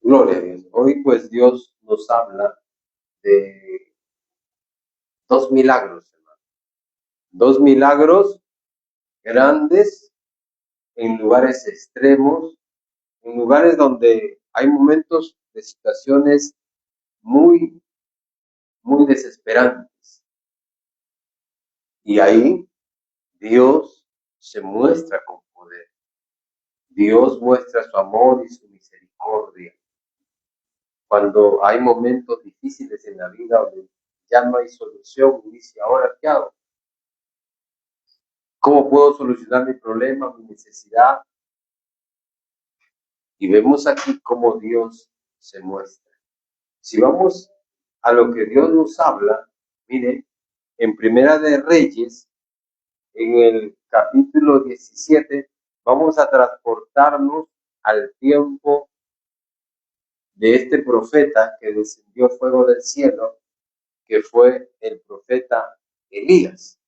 Gloria a Dios. Hoy pues Dios nos habla de dos milagros, hermano. Dos milagros grandes en lugares extremos, en lugares donde hay momentos de situaciones muy, muy desesperantes. Y ahí Dios se muestra con poder. Dios muestra su amor y su misericordia. Cuando hay momentos difíciles en la vida donde ya no hay solución, y dice, ¿ahora qué hago? ¿Cómo puedo solucionar mi problema, mi necesidad? Y vemos aquí cómo Dios se muestra. Si vamos a lo que Dios nos habla, mire, en Primera de Reyes, en el capítulo 17, vamos a transportarnos al tiempo de este profeta que descendió fuego del cielo, que fue el profeta Elías.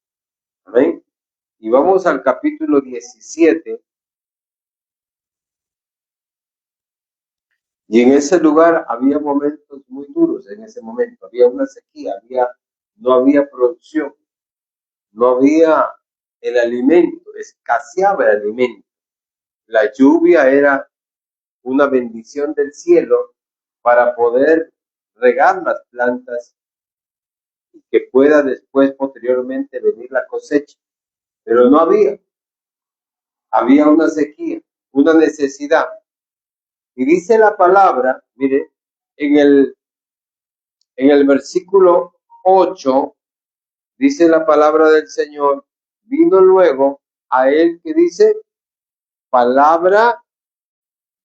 Amén. Y vamos al capítulo 17. Y en ese lugar había momentos muy duros, en ese momento había una sequía, no había producción, no había el alimento, escaseaba el alimento. La lluvia era una bendición del cielo para poder regar las plantas y que pueda después, posteriormente, venir la cosecha. Pero no había una sequía, una necesidad. Y dice la palabra, mire, en el versículo 8, dice la palabra del Señor, vino luego a él que dice, palabra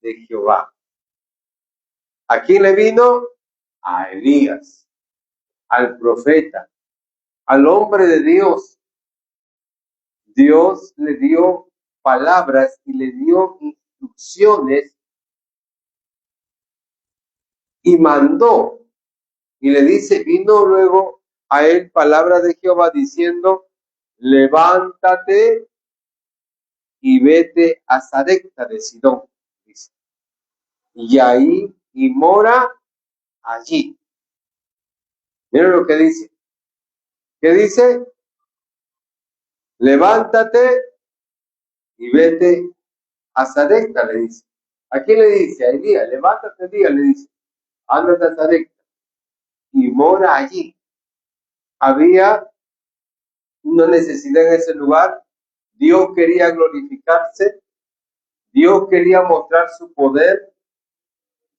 de Jehová. ¿A quién le vino? A Elías, al profeta, al hombre de Dios. Dios le dio palabras y le dio instrucciones y mandó. Y le dice, vino luego a él palabra de Jehová diciendo, levántate y vete a Sarepta de Sidón, dice, y mora allí. Miren lo que dice. ¿Qué dice? Levántate y vete a Sarepta, le dice. ¿A quién le dice? A Elías. Levántate, Elías, le dice. Ándate a Sarepta y mora allí. Había una necesidad en ese lugar. Dios quería glorificarse. Dios quería mostrar su poder.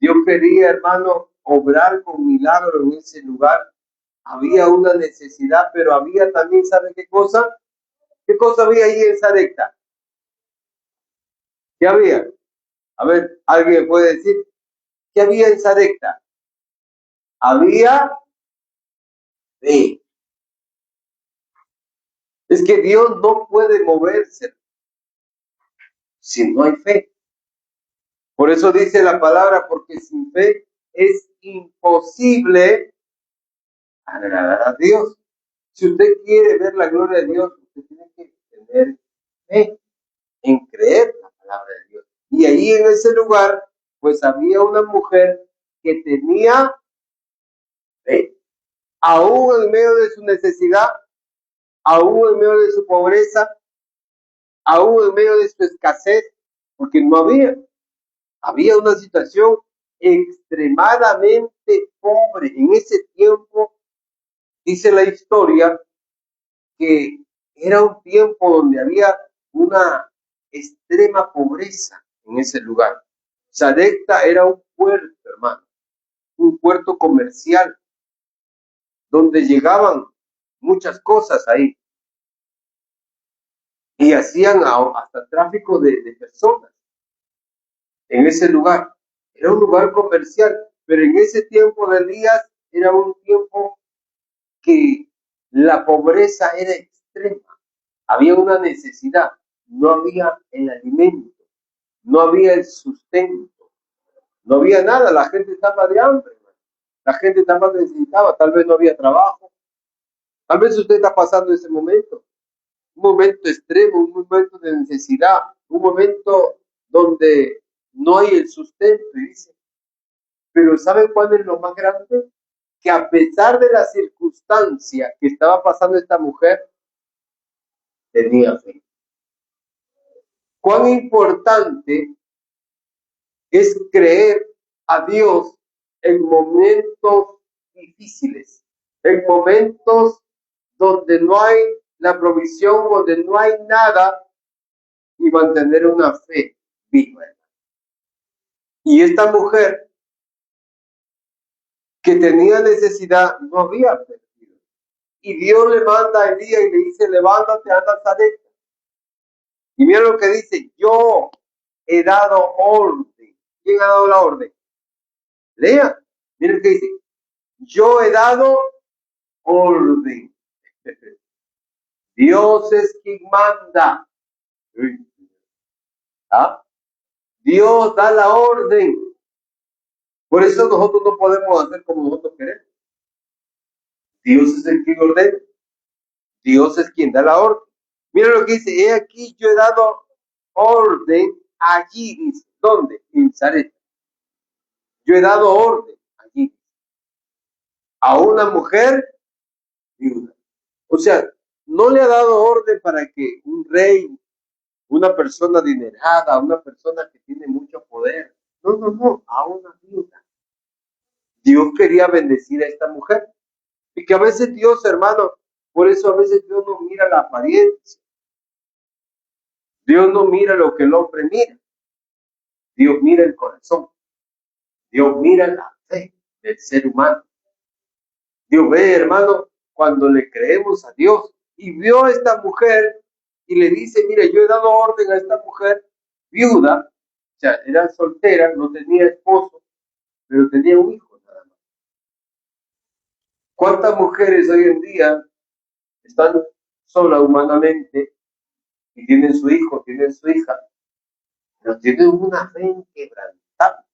Dios quería, hermano, obrar con milagro en ese lugar. Había una necesidad, pero había también, ¿sabe qué cosa? ¿Qué cosa había ahí en Sarepta? ¿Qué había? A ver, ¿alguien puede decir? ¿Qué había en Sarepta? Había fe. Es que Dios no puede moverse si no hay fe. Por eso dice la palabra, porque sin fe es imposible agradar a Dios. Si usted quiere ver la gloria de Dios, usted tiene que tener fe en creer la palabra de Dios. Y ahí en ese lugar, pues había una mujer que tenía fe, aún en medio de su necesidad, aún en medio de su pobreza, aún en medio de su escasez, porque no había una situación extremadamente pobre. En ese tiempo, dice la historia, que era un tiempo donde había una extrema pobreza en ese lugar. Sarepta era un puerto, hermano, un puerto comercial, donde llegaban muchas cosas ahí y hacían hasta tráfico de personas en ese lugar. Era un lugar comercial, pero en ese tiempo de Elías era un tiempo que la pobreza era extrema. Había una necesidad, no había el alimento, no había el sustento, no había nada, la gente estaba de hambre, la gente estaba necesitada, tal vez no había trabajo, tal vez usted está pasando ese momento, un momento extremo, un momento de necesidad, un momento donde no hay el sustento, y dice, Pero ¿saben cuál es lo más grande? Que a pesar de la circunstancia que estaba pasando esta mujer, tenía fe. Cuán importante es creer a Dios en momentos difíciles, en momentos donde no hay la provisión, donde no hay nada, y mantener una fe viva. Y esta mujer que tenía necesidad no había perdido. Y Dios le manda a Elías y le dice, levántate, anda a Sarepta. Y mira lo que dice, yo he dado orden. ¿Quién ha dado la orden? Lea, mira lo que dice, yo he dado orden. Dios es quien manda. ¿Ah? Dios da la orden. Por eso nosotros no podemos hacer como nosotros queremos. Dios es el quien ordena. Dios es quien da la orden. Mira lo que dice, he aquí yo he dado orden allí, dice. ¿Dónde? En Sarepta. Yo he dado orden allí a una mujer viuda. O sea, no le ha dado orden para que un rey, una persona adinerada, una persona que tiene mucho poder. No, no, no, a una viuda. Dios quería bendecir a esta mujer. Y que a veces Dios, hermano, por eso a veces Dios no mira la apariencia. Dios no mira lo que el hombre mira. Dios mira el corazón. Dios mira la fe del ser humano. Dios ve, hermano, cuando le creemos a Dios. Y vio a esta mujer y le dice, mire, yo he dado orden a esta mujer viuda, o sea, era soltera, no tenía esposo, pero tenía un hijo nada más. ¿Cuántas mujeres hoy en día están solas humanamente y tienen su hijo, tienen su hija, pero tienen una fe inquebrantable,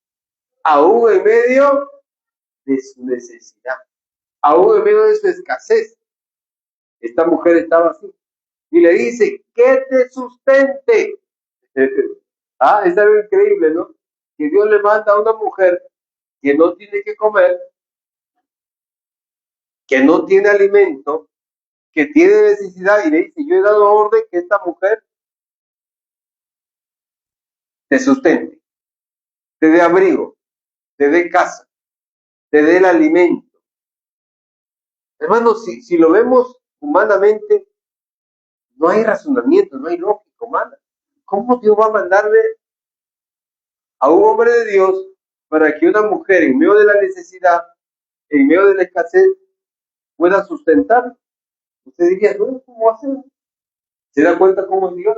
aún en medio de su necesidad, aún en medio de su escasez? Esta mujer estaba así. Y le dice, que te sustente. Es algo increíble, ¿no? Que Dios le manda a una mujer que no tiene que comer, que no tiene alimento, que tiene necesidad, y le dice, yo he dado orden que esta mujer te sustente, te dé abrigo, te dé casa, te dé el alimento. Hermanos, si lo vemos humanamente, no hay razonamiento, no hay lógica humana. ¿Cómo Dios va a mandarle a un hombre de Dios para que una mujer en medio de la necesidad, en medio de la escasez, pueda sustentar? Usted diría, no, ¿cómo hace? ¿Se da cuenta cómo es Dios?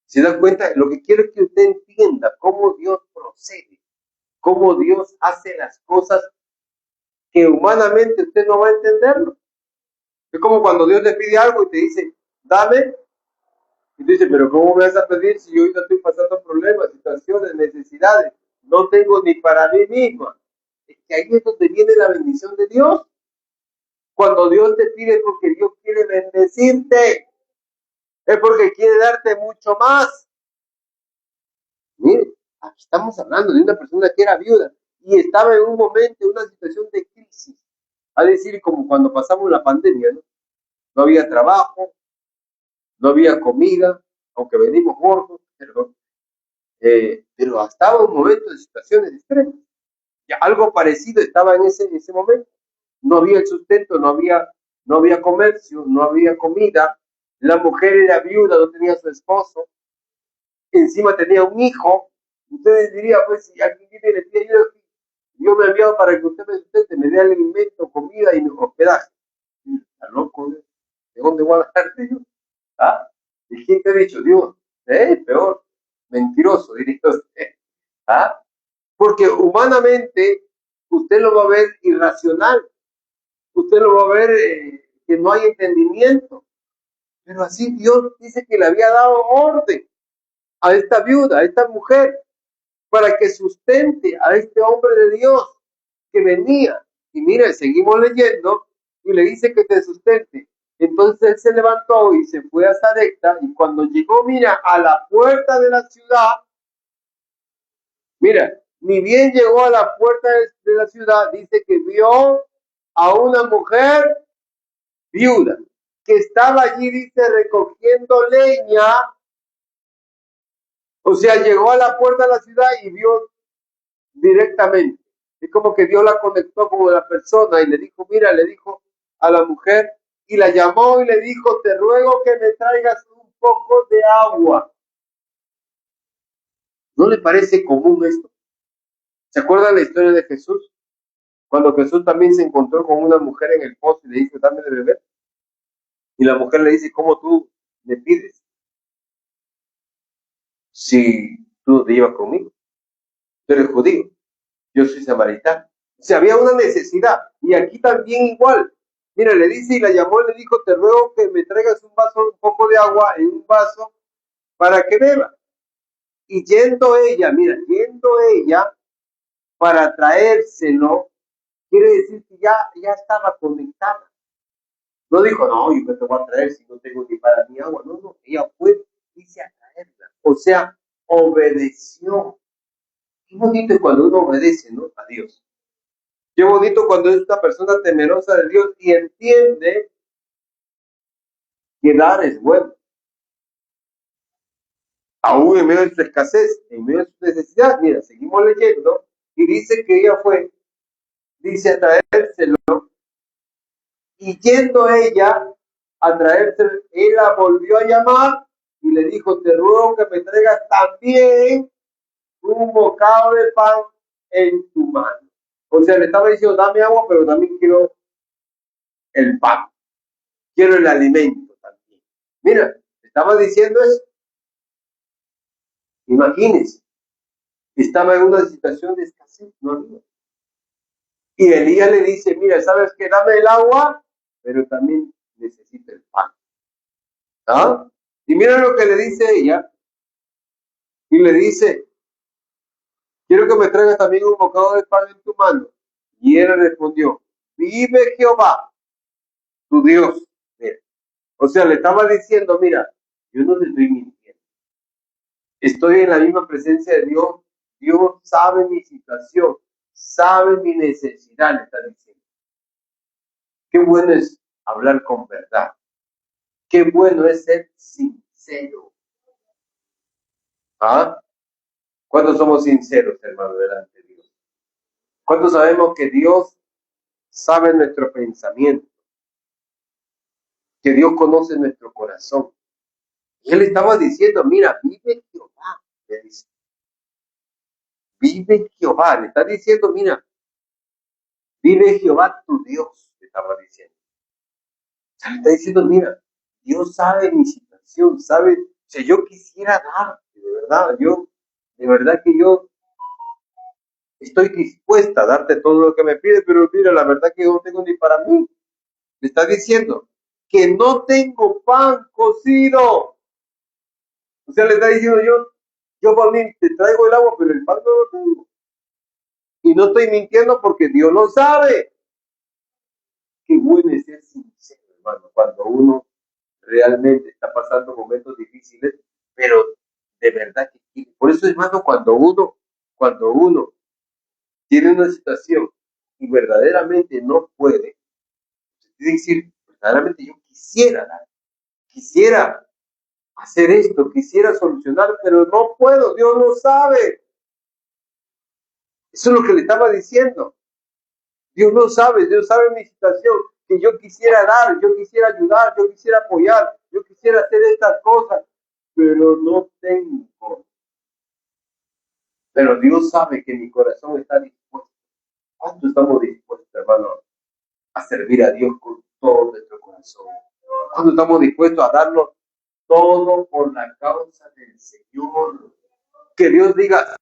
¿Se da cuenta? Lo que quiero es que usted entienda cómo Dios procede, cómo Dios hace las cosas que humanamente usted no va a entenderlo. Es como cuando Dios te pide algo y te dice, dame, y tú dices, pero ¿cómo me vas a pedir si yo ahorita estoy pasando problemas, situaciones, necesidades? No tengo ni para mí misma. Es que ahí es donde viene la bendición de Dios. Cuando Dios te pide, porque Dios quiere bendecirte, es porque quiere darte mucho más. Mire, aquí estamos hablando de una persona que era viuda y estaba en un momento, en una situación de crisis. A decir, como cuando pasamos la pandemia, ¿no? No había trabajo, no había comida, aunque venimos gordos, pero estaba en un momento de situaciones extremas. Ya algo parecido estaba en ese momento. No había el sustento, no había comercio, no había comida. La mujer era viuda, no tenía su esposo. Encima tenía un hijo. Ustedes dirían, pues, si aquí viene el día, yo me he enviado para que usted me sustente, me dé alimento, comida y hospedaje. Está loco, ¿eh? ¿De dónde voy a darte yo? ¿Ah? ¿Y quién te ha dicho? Dios. Peor. Mentiroso, diría usted. ¿Ah? Porque humanamente usted lo va a ver irracional, usted lo va a ver que no hay entendimiento, pero así Dios dice que le había dado orden a esta viuda, a esta mujer, para que sustente a este hombre de Dios que venía. Y mire, seguimos leyendo y le dice que te sustente. Entonces él se levantó y se fue a Sarepta, y cuando llegó, mira, a la puerta de la ciudad, mira, Ni bien llegó a la puerta de la ciudad, dice que vio a una mujer viuda que estaba allí, dice, recogiendo leña. O sea, llegó a la puerta de la ciudad y vio directamente. Es como que Dios la conectó con la persona y le dijo, mira, le dijo a la mujer y la llamó y le dijo, te ruego que me traigas un poco de agua. ¿No le parece común esto? ¿Se acuerdan la historia de Jesús? Cuando Jesús también se encontró con una mujer en el pozo y le dice, dame de beber. Y la mujer le dice, ¿cómo tú me pides? Si tú te llevas conmigo. Tú eres judío, yo soy samaritano. O sea, había una necesidad. Y aquí también igual. Mira, le dice y la llamó y le dijo, te ruego que me traigas un vaso, un poco de agua en un vaso para que beba. Y yendo ella, mira, yendo ella para traérselo, quiere decir que ya estaba conectada. No dijo, no, yo me te voy a traer si no tengo ni para mi agua. No, no, ella fue, dice a traerla. O sea, obedeció. Qué bonito es cuando uno obedece, ¿no? A Dios. Qué bonito cuando es una persona temerosa de Dios y entiende que dar es bueno. Aún en medio de su escasez, en medio de su necesidad, mira, seguimos leyendo y dice que ella fue, dice a traérselo y yendo ella a traérselo, él la volvió a llamar y le dijo, te ruego que me traigas también un bocado de pan en tu mano. O sea, le estaba diciendo, dame agua, pero también quiero el pan, quiero el alimento también. Mira, estaba diciendo eso. Imagínense, estaba en una situación de escasez, no había. Y Elías le dice, mira, ¿sabes qué? Dame el agua, pero también necesito el pan. ¿Ah? Y mira lo que le dice ella, y le dice, quiero que me traigas también un bocado de pan en tu mano. Y él respondió, vive Jehová, tu Dios. Mira. O sea, le estaba diciendo, mira, yo no te estoy mintiendo. Estoy en la misma presencia de Dios. Dios sabe mi situación, sabe mi necesidad, le está diciendo. Qué bueno es hablar con verdad. Qué bueno es ser sincero. ¿Ah? ¿Cuántos somos sinceros, hermano, delante de Dios? ¿Cuántos sabemos que Dios sabe nuestro pensamiento? Que Dios conoce nuestro corazón. Y él estaba diciendo, mira, vive Jehová. Le dice, vive Jehová. Le está diciendo, mira, vive Jehová tu Dios. Le estaba diciendo. Le está diciendo, mira, Dios sabe mi situación, sabe, si yo quisiera dar, de verdad que yo estoy dispuesta a darte todo lo que me pides, pero mira, la verdad que yo no tengo ni para mí. Le está diciendo que no tengo pan cocido. O sea, le está diciendo yo para mí te traigo el agua, pero el pan no lo tengo. Y no estoy mintiendo porque Dios lo sabe. Qué bueno es ser sincero, hermano, cuando uno realmente está pasando momentos difíciles, pero de verdad que por eso, hermano, cuando uno tiene una situación y verdaderamente no puede, es decir, verdaderamente yo quisiera hacer esto, quisiera solucionar, pero no puedo, Dios lo sabe. Eso es lo que le estaba diciendo. Dios sabe mi situación, que yo quisiera dar, yo quisiera ayudar, yo quisiera apoyar, yo quisiera hacer estas cosas, pero no tengo. Pero Dios sabe que mi corazón está dispuesto. ¿Cuánto estamos dispuestos, hermano, a servir a Dios con todo nuestro corazón? ¿Cuánto estamos dispuestos a darlo todo por la causa del Señor? Que Dios diga,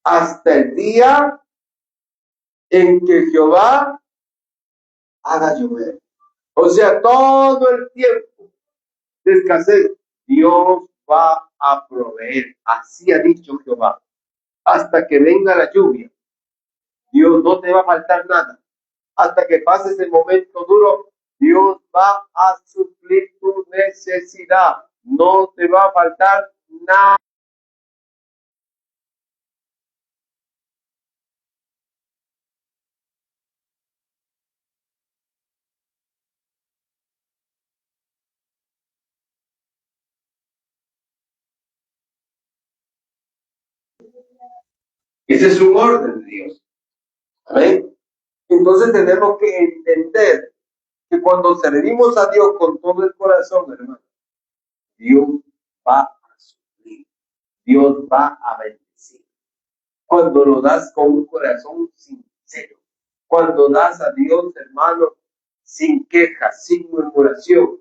hasta el día en que Jehová haga llover. O sea, todo el tiempo de escasez, Dios va a proveer. Así ha dicho Jehová. Hasta que venga la lluvia, Dios no te va a faltar nada. Hasta que pases el momento duro, Dios va a suplir tu necesidad. No te va a faltar nada. Ese es un orden de Dios. ¿Amén? Entonces tenemos que entender que cuando servimos a Dios con todo el corazón, hermano, Dios va a suplir, Dios va a bendecir. Cuando lo das con un corazón sincero, cuando das a Dios, hermano, sin quejas, sin murmuración,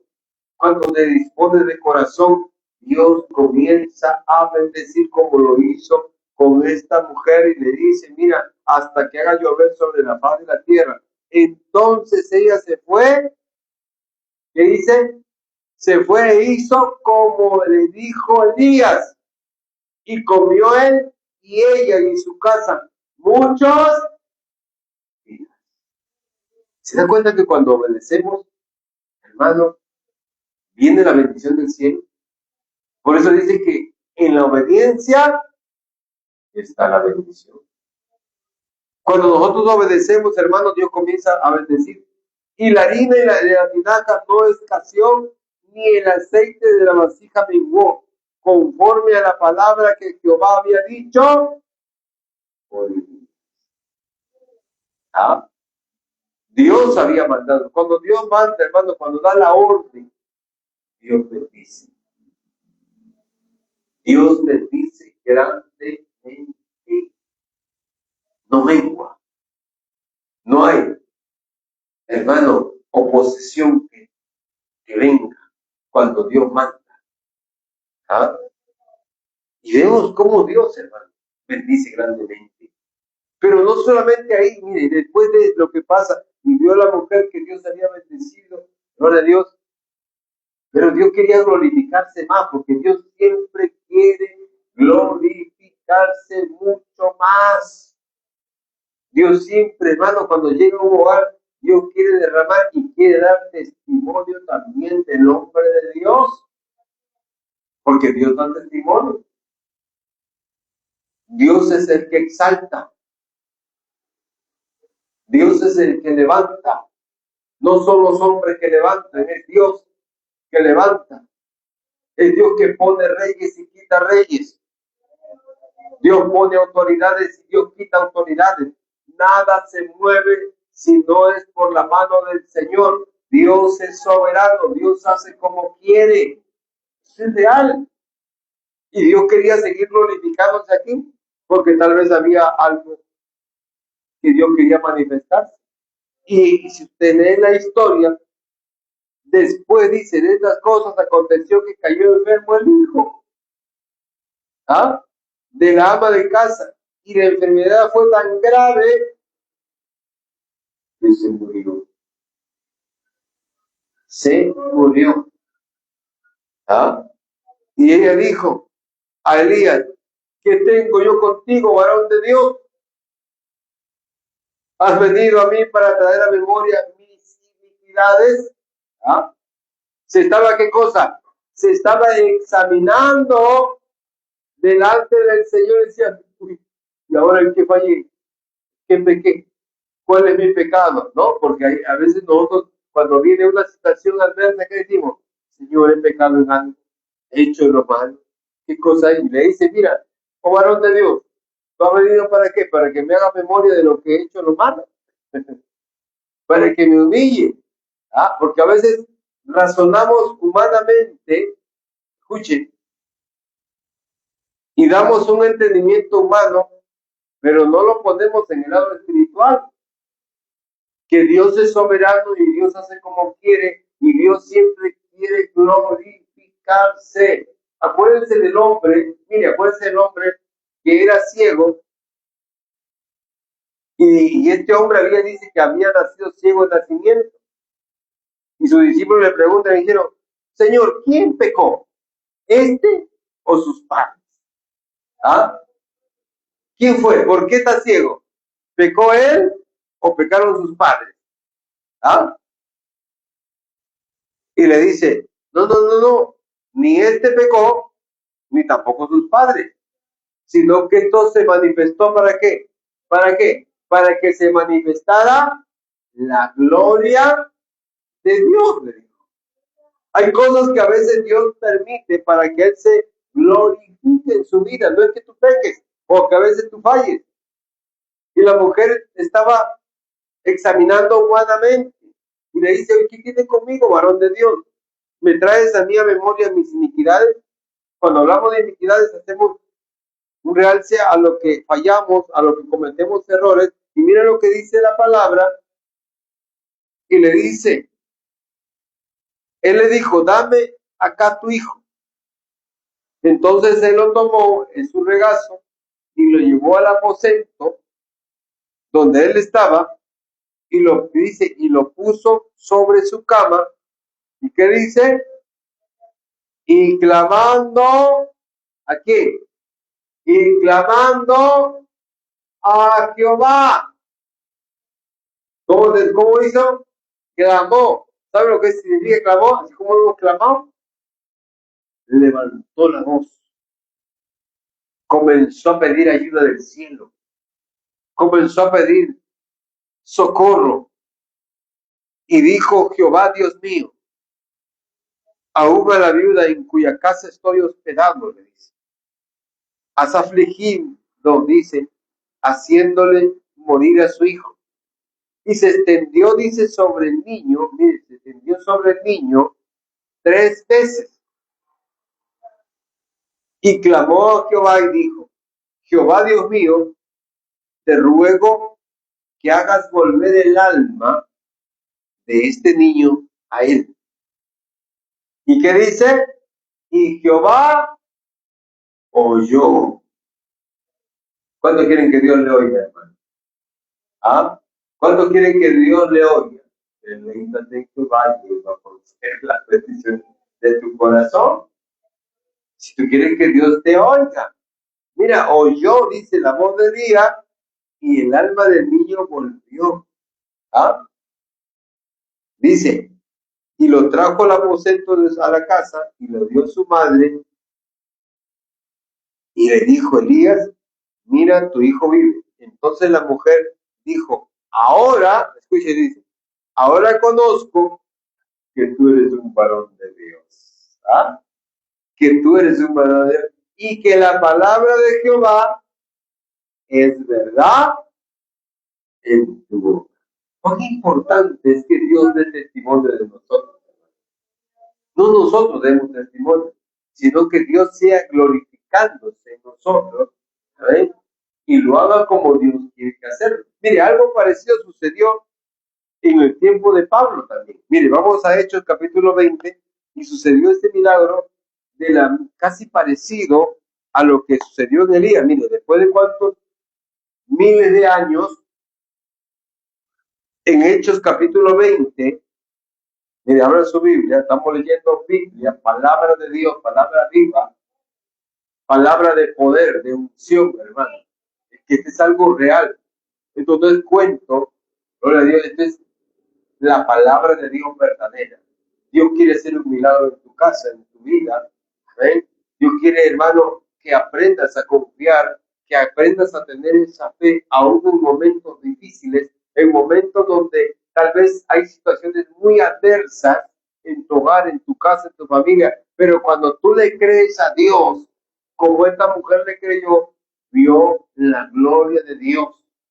cuando te dispones de corazón, Dios comienza a bendecir como lo hizo con esta mujer y le dice, mira, hasta que haga llover sobre la faz de la tierra. Entonces ella se fue, ¿qué dice? Se fue e hizo como le dijo Elías, y comió él y ella y su casa muchos días. ¿Se da cuenta que cuando obedecemos, hermano, viene la bendición del cielo? Por eso dice que en la obediencia está la bendición. Cuando nosotros obedecemos, hermano, Dios comienza a bendecir. Y la harina y la tinaja no escaseó, ni el aceite de la vasija menguó, conforme a la palabra que Jehová había dicho. ¿Ah? Dios había mandado. Cuando Dios manda, hermano, cuando da la orden, Dios bendice. Dios bendice grandemente. No mengua. No hay, hermano, oposición que venga cuando Dios manda. ¿Ah? Y vemos cómo Dios, hermano, bendice grandemente. Pero no solamente ahí, mire, después de lo que pasa, y vio a la mujer que Dios había bendecido, gloria a Dios, pero Dios quería glorificarse más, porque Dios siempre quiere glorificarse mucho más. Dios siempre, hermano, cuando llega a un hogar, Dios quiere derramar y quiere dar testimonio también del nombre de Dios, porque Dios da testimonio. Dios es el que exalta. Dios es el que levanta. No son los hombres que levantan, es Dios que levanta. Es Dios que pone reyes y quita reyes. Dios pone autoridades y Dios quita autoridades. Nada se mueve si no es por la mano del Señor. Dios es soberano, Dios hace como quiere. Es real. Y Dios quería seguir glorificándose aquí, porque tal vez había algo que Dios quería manifestarse. Y si usted lee la historia, después dice, de estas cosas aconteció que cayó enfermo el hijo de la ama de casa, y la enfermedad fue tan grave que se murió. Se murió. Y ella dijo a Elías, ¿qué tengo yo contigo, varón de Dios? Has venido a mí para traer a memoria mis iniquidades. Se estaba, ¿qué cosa? Se estaba examinando delante del Señor y decía, uy, ¿y ahora en qué fallé? ¿Qué pequé? ¿Cuál es mi pecado? ¿No? Porque a veces nosotros, cuando viene una situación adversa, ¿qué decimos? Señor, he pecado en algo, he hecho lo malo. ¿Qué cosa hay? Y le dice, mira, oh varón de Dios, ¿tú has venido para qué? Para que me haga memoria de lo que he hecho lo malo. Para que me humille. Porque a veces razonamos humanamente, escuchen, y damos un entendimiento humano, pero no lo ponemos en el lado espiritual. Que Dios es soberano y Dios hace como quiere, y Dios siempre quiere glorificarse. Acuérdense del hombre, mire, acuérdense del hombre que era ciego Y este hombre dice que había nacido ciego de nacimiento. Y sus discípulos le preguntan y dijeron, Señor, ¿quién pecó? ¿Este o sus padres? ¿Ah? ¿Quién fue? ¿Por qué está ciego? ¿Pecó él o pecaron sus padres? ¿Ah? Y le dice, no, ni este pecó, ni tampoco sus padres, sino que esto se manifestó ¿para qué? ¿Para qué? Para que se manifestara la gloria de Dios, le dijo. Hay cosas que a veces Dios permite para que Él se glorifique en su vida. No es que tú peques o que a veces tú falles. Y la mujer estaba examinando humanamente y le dice, ¿qué tienes conmigo, varón de Dios? ¿Me traes a mí a memoria mis iniquidades? Cuando hablamos de iniquidades hacemos un realce a lo que fallamos, a lo que cometemos errores. Y mira lo que dice la palabra. Y le dice, él le dijo, dame acá tu hijo. Entonces él lo tomó en su regazo y lo llevó al aposento donde él estaba y lo dice y lo puso sobre su cama. ¿Y qué dice? Y clamando, ¿a quién? Y clamando a Jehová. ¿Cómo hizo? Clamó. ¿Sabe lo que significa clamó? Así como hemos clamado. Levantó la voz. Comenzó a pedir ayuda del cielo. Comenzó a pedir socorro. Y dijo Jehová, Dios mío, aún a la viuda en cuya casa estoy hospedado, le dice. Has afligido, dice, haciéndole morir a su hijo. Y se extendió, dice, sobre el niño, mire, se extendió sobre el niño 3 veces. Y clamó a Jehová y dijo, Jehová Dios mío, te ruego que hagas volver el alma de este niño a él. ¿Y qué dice? Y Jehová oyó. ¿Cuánto quieren que Dios le oiga, hermano? ¿Ah? ¿Cuánto quieren que Dios le oiga? Deleítate en tu valle va a conocer la petición de tu corazón. Si tú quieres que Dios te oiga. Mira, oyó, dice la voz de día, y el alma del niño volvió. ¿Ah? Dice, y lo trajo al aposento a la casa, y lo dio su madre, y le dijo Elías, mira, tu hijo vive. Entonces la mujer dijo, ahora, escuche, dice, ahora conozco que tú eres un varón de Dios. ¿Ah? Que tú eres un varón de Dios. Y que la palabra de Jehová es verdad en tu boca. Cuán importante es que Dios dé testimonio de nosotros. No nosotros demos testimonio, sino que Dios sea glorificándose en nosotros, ¿sabes? Y lo haga como Dios quiere que hacerlo. Mire, algo parecido sucedió en el tiempo de Pablo también. Mire, vamos a Hechos capítulo 20 y sucedió este milagro casi parecido a lo que sucedió en Elías. Mire, después de cuántos miles de años, en Hechos capítulo 20, mire, abran su Biblia, estamos leyendo Biblia, palabra de Dios, palabra viva, palabra de poder, de unción, hermano. Es que este es algo real. Esto no es cuento, gloria a Dios, esto es la palabra de Dios verdadera. Dios quiere hacer un milagro en tu casa, en tu vida. ¿Ven? Dios quiere, hermano, que aprendas a confiar, que aprendas a tener esa fe, aún en momentos difíciles, en momentos donde tal vez hay situaciones muy adversas en tu hogar, en tu casa, en tu familia, pero cuando tú le crees a Dios, como esta mujer le creyó, vio la gloria de Dios,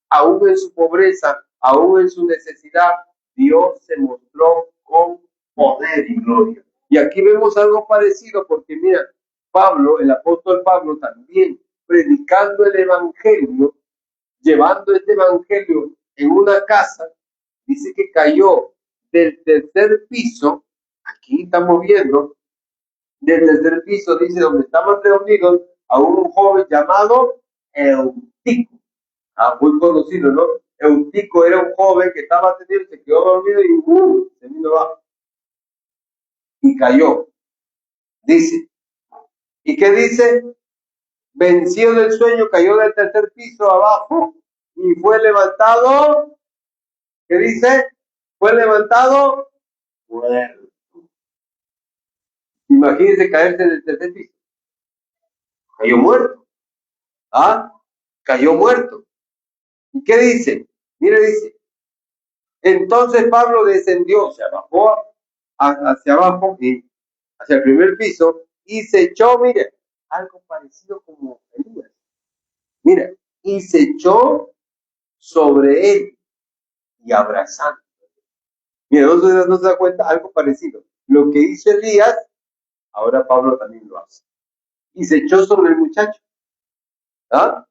aún en su pobreza, aún en su necesidad, Dios se mostró con poder y gloria. Y aquí vemos algo parecido porque mira, Pablo, el apóstol Pablo también predicando el evangelio, llevando este evangelio en una casa, dice que cayó del tercer piso, aquí estamos viendo, del tercer piso, dice, donde estaban reunidos a un joven llamado Eutico, muy conocido, ¿no? Eutico era un joven que estaba atendiendo, se quedó dormido y se vino abajo y cayó. Dice, ¿y qué dice? Vencido del sueño, cayó del tercer piso abajo y fue levantado. ¿Qué dice? Fue levantado muerto. Imagínense caerse del tercer piso. Cayó muerto. ¿Ah? Cayó muerto. ¿Y qué dice? Mire, dice, entonces Pablo descendió, se bajó hacia abajo y hacia el primer piso y se echó, mire, algo parecido como Elías. Mira, y se echó sobre él y abrazando. Mira, no se da cuenta, algo parecido. Lo que hizo Elías, ahora Pablo también lo hace. Y se echó sobre el muchacho. ¿Ah?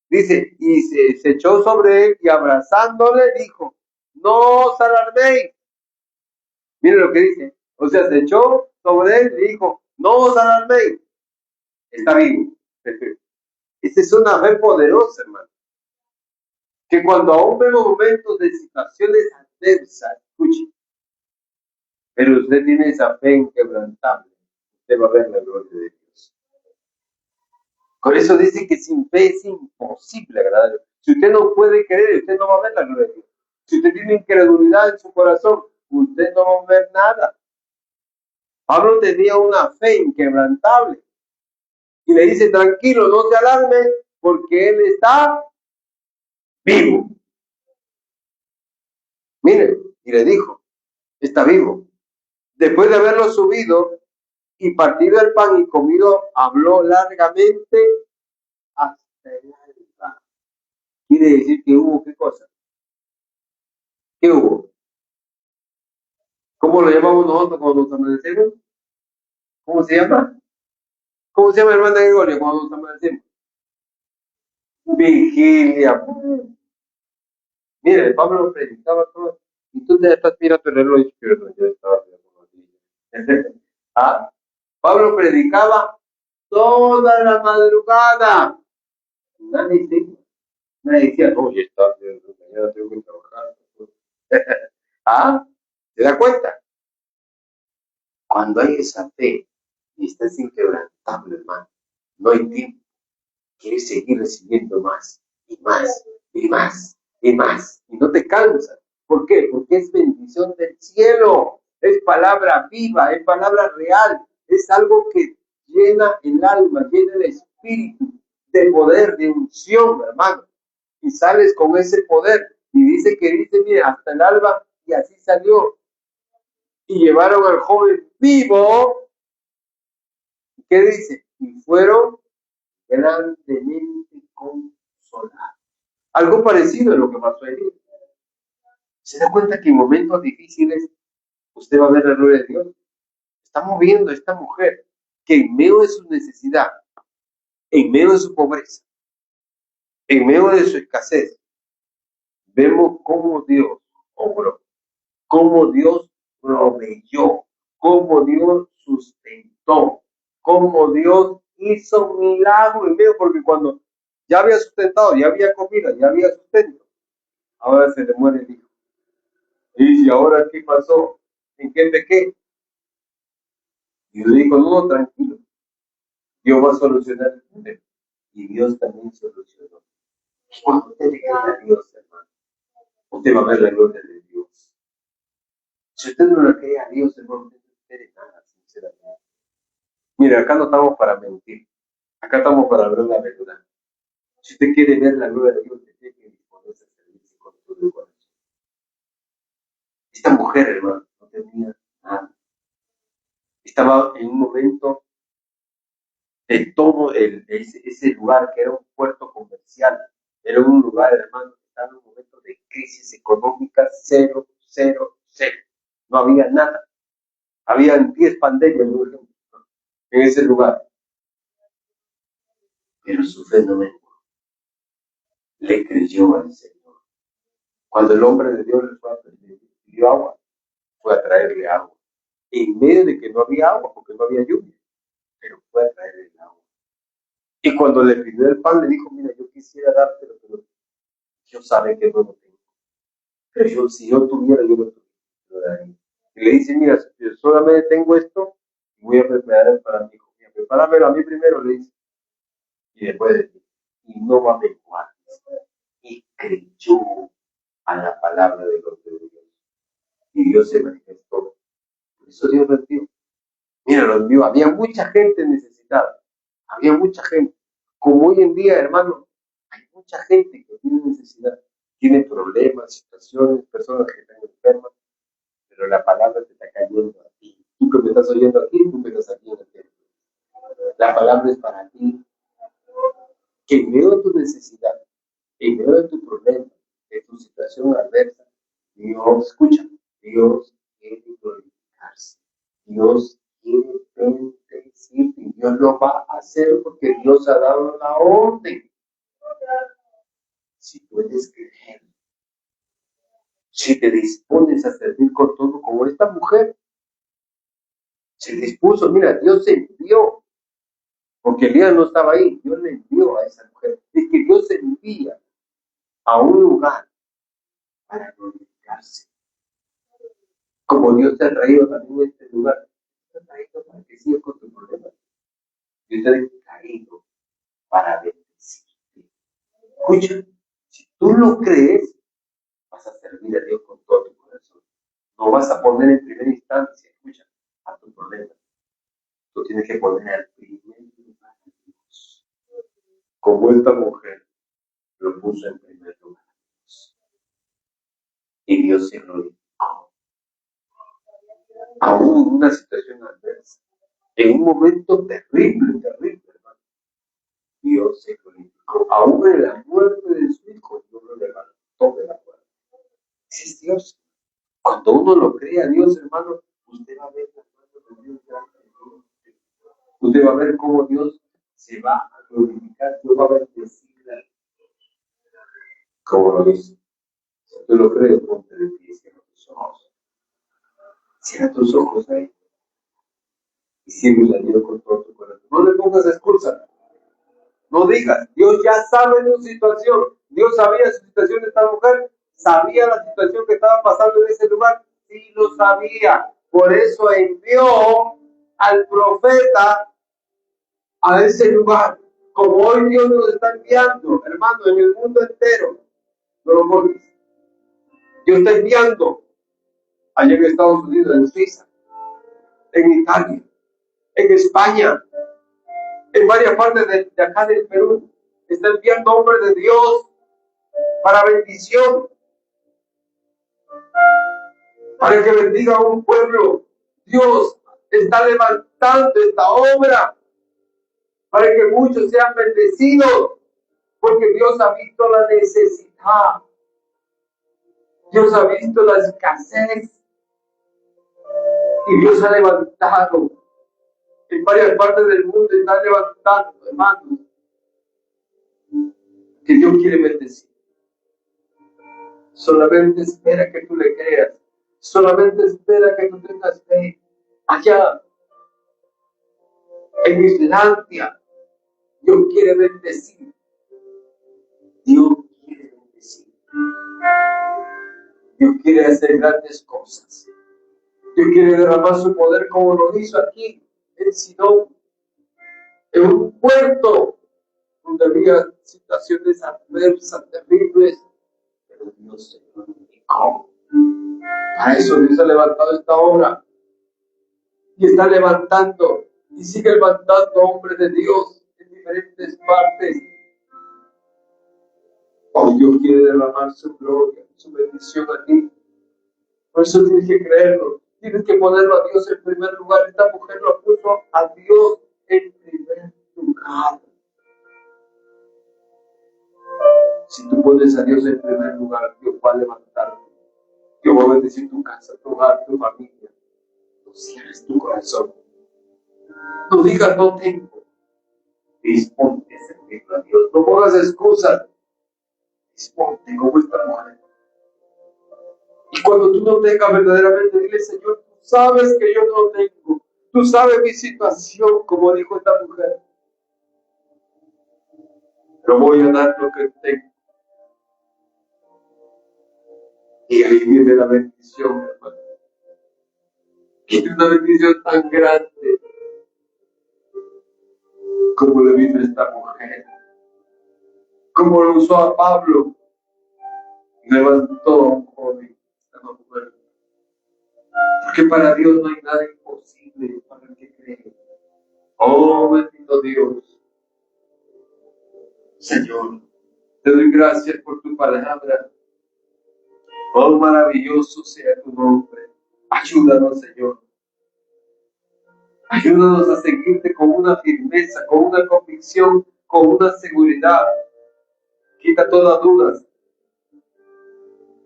Dice, y se echó sobre él y abrazándole dijo, no os alarméis. Mire lo que dice. O sea, se echó sobre él y dijo, no os alarméis. Está vivo. Esa es una fe poderosa, hermano. Que cuando aún vemos momentos de situaciones adversas, escuche, pero usted tiene esa fe inquebrantable, usted va a ver la gloria de Dios. Por eso dice que sin fe es imposible agradar. Si usted no puede creer, usted no va a ver la gloria de Dios. Si usted tiene incredulidad en su corazón, usted no va a ver nada. Pablo tenía una fe inquebrantable. Y le dice, tranquilo, no se alarme, porque él está vivo. Mire, y le dijo, está vivo. Después de haberlo subido y partido el pan y comido, habló largamente hasta el alba. Quiere decir que hubo qué cosa. ¿Qué hubo? ¿Cómo lo llamamos nosotros cuando nos amanecemos? ¿Cómo se llama? ¿Cómo se llama, hermana Gregoria, cuando nos amanecemos? Vigilia. Mire, Pablo predicaba todo. Y tú te estás mirando el reloj izquierdo. Yo estaba mirando. ¿Ah? Pablo predicaba toda la madrugada. Nadie decía, no, ya está, mañana tengo que trabajar. ¿Ah? ¿Se da cuenta? Cuando hay esa fe y estás inquebrantable, hermano, no hay tiempo. Quieres seguir recibiendo más y más y más y más. Y no te cansas. ¿Por qué? Porque es bendición del cielo. Es palabra viva, es palabra real. Es algo que llena el alma, llena el espíritu de poder, de unción, hermano. Y sales con ese poder. Y dice, mira, hasta el alba, y así salió. Y llevaron al joven vivo. ¿Qué dice? Y fueron grandemente consolados. Algo parecido a lo que pasó ahí. ¿Se da cuenta que en momentos difíciles usted va a ver la gloria de Dios? Estamos viendo a esta mujer que en medio de su necesidad, en medio de su pobreza, en medio de su escasez, vemos cómo Dios obró, cómo Dios proveyó, cómo Dios sustentó, cómo Dios hizo un milagro en medio, porque cuando ya había sustentado, ya había comida, ya había sustento, ahora se le muere el hijo. Y ahora, ¿qué pasó? ¿En qué pequé? Y le dijo, no, tranquilo, Dios va a solucionar el problema. Y Dios también solucionó. Cuando usted le cree a Dios, hermano, usted va a ver la gloria de Dios. Si usted no le cree a Dios, hermano, usted no quiere nada, sinceramente. Mire, acá no estamos para mentir. Acá estamos para ver la verdad. Si usted quiere ver la gloria de Dios, usted tiene que disponerse a servirse con todo el corazón. Esta mujer, hermano, no tenía nada. Estaba en un momento de todo ese lugar que era un puerto comercial. Era un lugar, hermano, que estaba en un momento de crisis económica 0, 0, 0. No había nada. Habían 10 pandemias, por ejemplo, en ese lugar. Pero su fe no menguó. Le creyó al Señor. Cuando el hombre de Dios le pidió agua, fue a traerle agua. En medio de que no había agua, porque no había lluvia, pero fue a traerle el agua. Y cuando le pidió el pan, le dijo, mira, yo quisiera dártelo, pero Dios sabe que no lo tengo. Pero si yo tuviera, yo lo daría. Y le dice, mira, yo solamente tengo esto, voy a preparar para mi hijo. Prepáramelo a mí primero, le dice. Y después de ti. Y no va a menguar. Y creyó a la palabra de los de Dios. Y Dios se manifestó. Por eso Dios lo envió. Mira, lo envió. Había mucha gente necesitada. Había mucha gente. Como hoy en día, hermano, hay mucha gente que tiene necesidad. Tiene problemas, situaciones, personas que están enfermas. Pero la palabra te está cayendo a ti. Tú que me estás oyendo aquí, tú que estás aquí en el templo. La palabra es para ti. Que en medio de tu necesidad, en medio de tu problema, de tu situación adversa, Dios, escucha, Dios quiere glorificarse. Dios quiere bendecirte y Dios lo va a hacer porque Dios ha dado la orden. Si puedes creer, si te dispones a servir con todo, como esta mujer se dispuso, mira, Dios se envió, porque Elías no estaba ahí, Dios le envió a esa mujer. Es que Dios se envía a un lugar para glorificarse. Como Dios te ha traído también a este lugar, te ha traído para que sigas con tu problema. Dios te ha traído para bendecirte. Escucha, si tú lo crees, vas a servir a Dios con todo tu corazón. No vas a poner en primera instancia, escucha, a tu problema. Tú tienes que poner al primer lugar a Dios. Como esta mujer lo puso en primer lugar a Dios. Y Dios se glorificó. Aún en una situación adversa, en un momento terrible, hermano, Dios se glorificó. Aún en la muerte de su hijo, Dios lo levantó de la muerte. Ese es Dios. Cuando uno lo cree a Dios, hermano, usted va a ver la mano de Dios grande. Usted va a ver cómo Dios se va a glorificar, Dios va a bendecirla. Como lo dice. Si tú lo crees, ponte de pie, cierra tus ojos. Cierra tus ojos ahí. Y sirve a Dios con todo tu corazón. No le pongas excusa. No digas, Dios ya sabe tu situación. Dios sabía la situación de esta mujer, sabía la situación que estaba pasando en ese lugar. Sí lo sabía. Por eso envió al profeta a ese lugar. Como hoy Dios nos está enviando, hermano, en el mundo entero. No lo pones. Dios está enviando allá en Estados Unidos, en Suiza, en Italia, en España, en varias partes de acá del Perú. Está enviando hombres de Dios para bendición, para que bendiga a un pueblo. Dios está levantando esta obra para que muchos sean bendecidos, porque Dios ha visto la necesidad, Dios ha visto la escasez y Dios ha levantado. En varias partes del mundo está levantando, hermanos, que Dios quiere bendecir. Solamente espera que tú le creas. Solamente espera que tú tengas fe. Allá, en Islandia, Dios quiere bendecir. Dios quiere bendecir. Dios quiere hacer grandes cosas. Dios quiere derramar su poder como lo hizo aquí en Sidón, en un puerto donde había situaciones adversas, terribles, pero Dios se glorificó. Para eso Dios ha levantado esta obra y está levantando y sigue levantando hombres de Dios en diferentes partes. Hoy Dios quiere derramar su gloria, su bendición a ti. Por eso tienes que creerlo, tienes que ponerlo a Dios en primer lugar. Esta mujer lo puso a Dios en primer lugar. Si tú pones a Dios en primer lugar, Dios va a levantarte. Dios va a bendecir tu casa, tu hogar, tu familia. No cierres tu corazón. No digas no tengo. Disponte a servirle a Dios. No pongas excusas. Disponte como esta mujer. Y cuando tú no tengas verdaderamente, dile, Señor, tú sabes que yo no tengo. Tú sabes mi situación, como dijo esta mujer. Pero voy a dar lo que tengo. Y ahí viene la bendición, hermano. Y una bendición tan grande como le vino a esta mujer. Como lo usó a Pablo. Levantó a un joven, estaba muerto. Porque para Dios no hay nada imposible para el que cree. Oh, bendito Dios. Señor, te doy gracias por tu palabra. Oh, maravilloso sea tu nombre. Ayúdanos, Señor. Ayúdanos a seguirte con una firmeza, con una convicción, con una seguridad. Quita todas dudas.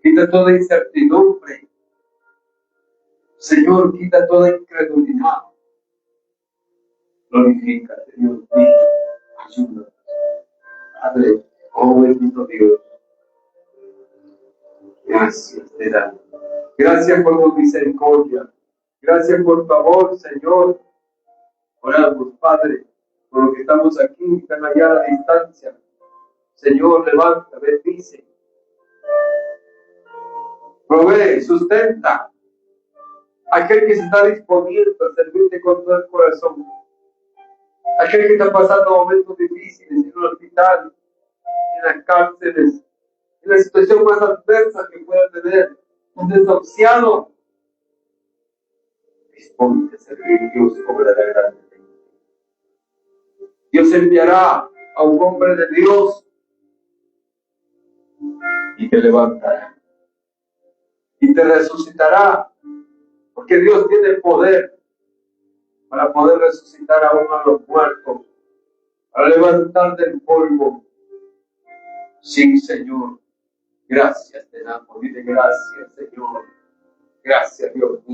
Quita toda incertidumbre. Señor, quita toda incredulidad. Glorifícate, Dios mío. Ayúdanos. Padre, oh bendito Dios. Gracias te damos. Gracias por tu misericordia. Gracias por tu amor, Señor. Oramos, Padre, por los que estamos aquí, están allá a la distancia. Señor, levanta, bendice. Provee, sustenta. Aquel que se está disponiendo a servirte con todo el corazón. Aquel que está pasando momentos difíciles en el hospital, en las cárceles, en la situación más adversa que pueda tener, un desahuciado. Disponte a servir. Dios obrará grandemente. Dios enviará a un hombre de Dios y te levantará y te resucitará, porque Dios tiene el poder para poder resucitar aún a los muertos, para levantar del polvo. Sí, Señor, gracias te damos, dile gracias, Señor, gracias, Dios mío.